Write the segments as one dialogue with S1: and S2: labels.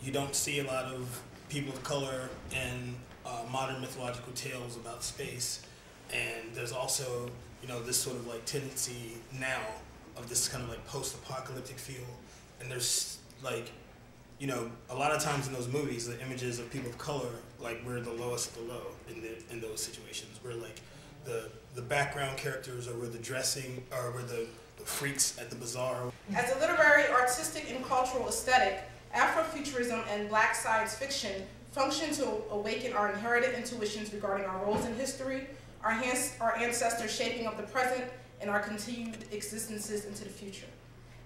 S1: You don't see a lot of people of color in modern mythological tales about space, and there's also, you know, this sort of like tendency now of this kind of like post-apocalyptic feel, and there's like, you know, a lot of times in those movies, the images of people of color, like we're the lowest of the low in those situations. We're like the background characters, or we're the dressing, or we're the freaks at the bazaar.
S2: As a literary, artistic, and cultural aesthetic, Afrofuturism and Black science fiction function to awaken our inherited intuitions regarding our roles in history, our ancestors' shaping of the present, and our continued existences into the future.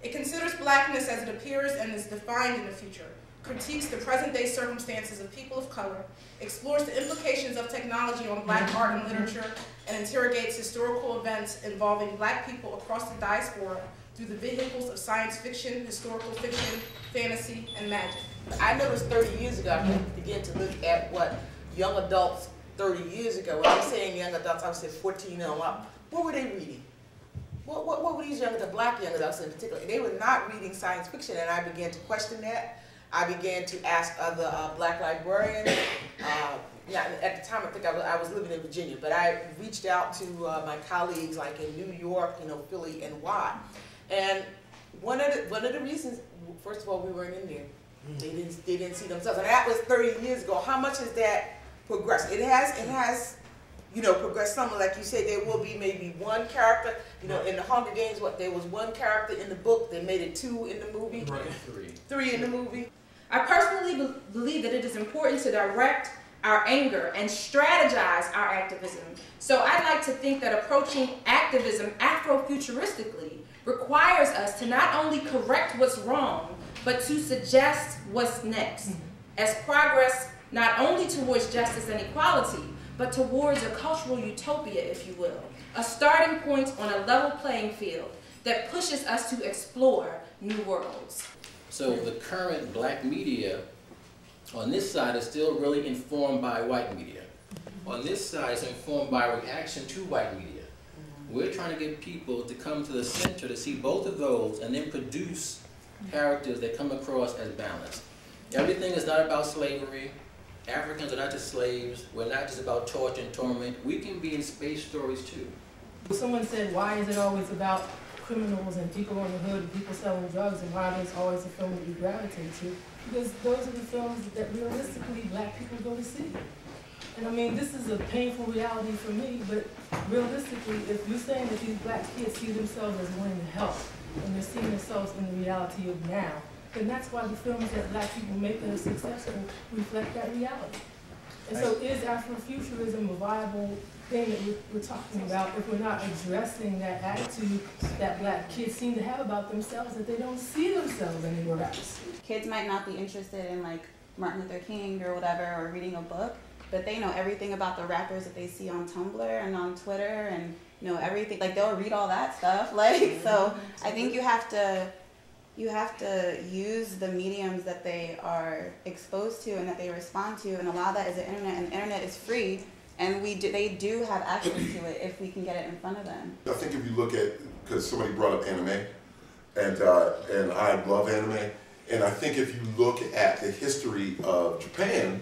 S2: It considers Blackness as it appears and is defined in the future, critiques the present-day circumstances of people of color, explores the implications of technology on Black art and literature, and interrogates historical events involving Black people across the diaspora through the vehicles of science fiction, historical fiction, fantasy, and magic.
S3: I noticed 30 years ago, I began to look at what young adults 30 years ago, when I'm saying young adults, I would say 14 and up, what were they reading? What were these Black young adults in particular? They were not reading science fiction, and I began to question that. I began to ask other Black librarians. Yeah, at the time, I think I was living in Virginia, but I reached out to my colleagues like in New York, you know, Philly, and why. And one of the reasons, first of all, we weren't in there. They didn't see themselves, and that was 30 years ago. How much has that progressed? It has, you know, progressed. Some, like you said, there will be maybe one character. You know, in the Hunger Games, there was one character in the book. They made it 2 in the movie.
S1: Right.
S3: 3 in the movie.
S4: I personally believe that it is important to direct our anger and strategize our activism. So I like to think that approaching activism Afrofuturistically requires us to not only correct what's wrong, but to suggest what's next, as progress not only towards justice and equality, but towards a cultural utopia, if you will, a starting point on a level playing field that pushes us to explore new worlds.
S5: So the current Black media on this side is still really informed by white media. On this side is informed by reaction to white media. We're trying to get people to come to the center to see both of those and then produce characters that come across as balanced. Everything is not about slavery. Africans are not just slaves. We're not just about torture and torment. We can be in space stories too.
S6: Someone said, why is it always about criminals and people on the hood and people selling drugs, and why there's always a film that you gravitate to? Because those are the films that realistically Black people go to see. And I mean, this is a painful reality for me, but realistically, if you're saying that these Black kids see themselves as wanting to help, and they're seeing themselves in the reality of now, then that's why the films that Black people make that are successful reflect that reality. And so is Afrofuturism a viable thing that we're talking about if we're not addressing that attitude that Black kids seem to have about themselves, that they don't see themselves anywhere else?
S7: Kids might not be interested in like Martin Luther King or whatever, or reading a book, but they know everything about the rappers that they see on Tumblr and on Twitter, and you know everything. Like they'll read all that stuff. Like so, I think you have to use the mediums that they are exposed to and that they respond to, and allow that as the internet. And the internet is free, and they do have access to it if we can get it in front of them.
S8: I think if you look at, because somebody brought up anime, and I love anime, and I think if you look at the history of Japan,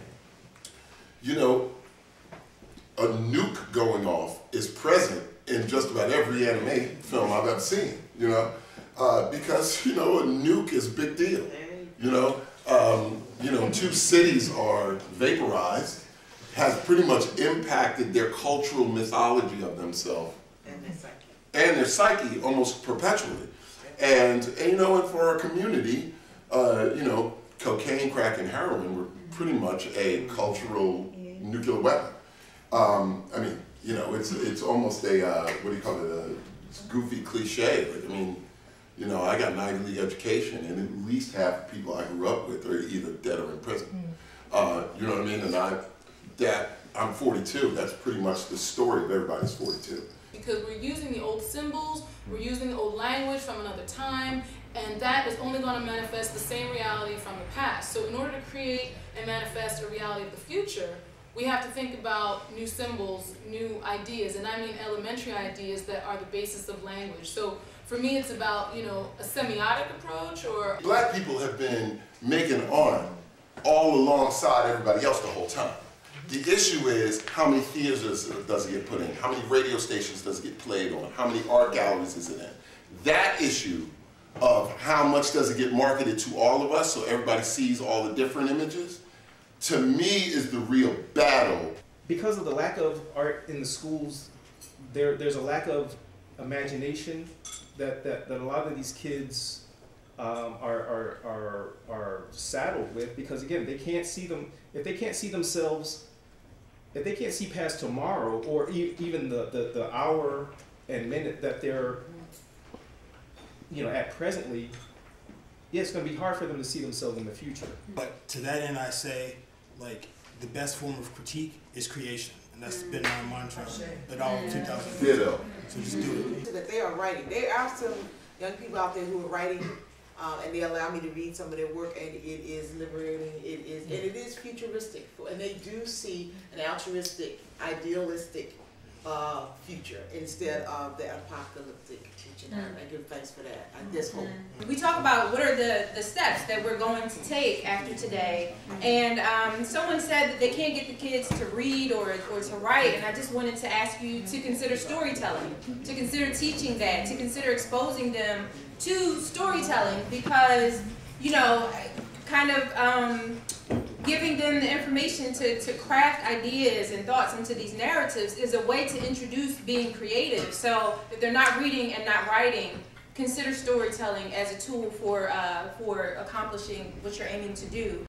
S8: you know, a nuke going off is present in just about every anime film I've ever seen, you know, because, you know, a nuke is a big deal, you know. 2 cities are vaporized, has pretty much impacted their cultural mythology of themselves and their psyche almost perpetually. And you know, and for our community, you know, cocaine, crack, and heroin were pretty much a cultural nuclear weapon. I mean, you know, it's almost a, what do you call it, a goofy cliche. Like, I mean, you know, I got an Ivy League education, and at least half the people I grew up with are either dead or in prison. You know what I mean? And I'm 42. That's pretty much the story of everybody's 42.
S9: Because we're using the old symbols, we're using the old language from another time, and that is only going to manifest the same reality from the past. So in order to create and manifest a reality of the future, we have to think about new symbols, new ideas, and I mean elementary ideas that are the basis of language. So for me, it's about, you know, a semiotic approach or...
S8: Black people have been making art all alongside everybody else the whole time. The issue is how many theaters does it get put in? How many radio stations does it get played on? How many art galleries is it in? That issue of how much does it get marketed to all of us so everybody sees all the different images, to me is the real battle.
S10: Because of the lack of art in the schools, there's a lack of imagination that a lot of these kids are saddled with, because again, they can't see them, if they can't see themselves, if they can't see past tomorrow or even the hour and minute that they're at presently, yeah, it's going to be hard for them to see themselves in the future.
S1: But to that end, I say, like, the best form of critique is creation. And that's been my mantra at all of 2000. So just do it.
S3: That they are writing. There are some young people out there who are writing, and they allow me to read some of their work, and it is liberating. It is futuristic, and they do see an altruistic, idealistic future instead of the apocalyptic future. I give thanks for that. I just hope.
S4: We talk about what are the steps that we're going to take after today, and someone said that they can't get the kids to read or to write, and I just wanted to ask you to consider storytelling, to consider teaching that, to consider exposing them to storytelling, because, kind of giving them the information to craft ideas and thoughts into these narratives is a way to introduce being creative. So if they're not reading and not writing, consider storytelling as a tool for accomplishing what you're aiming to do.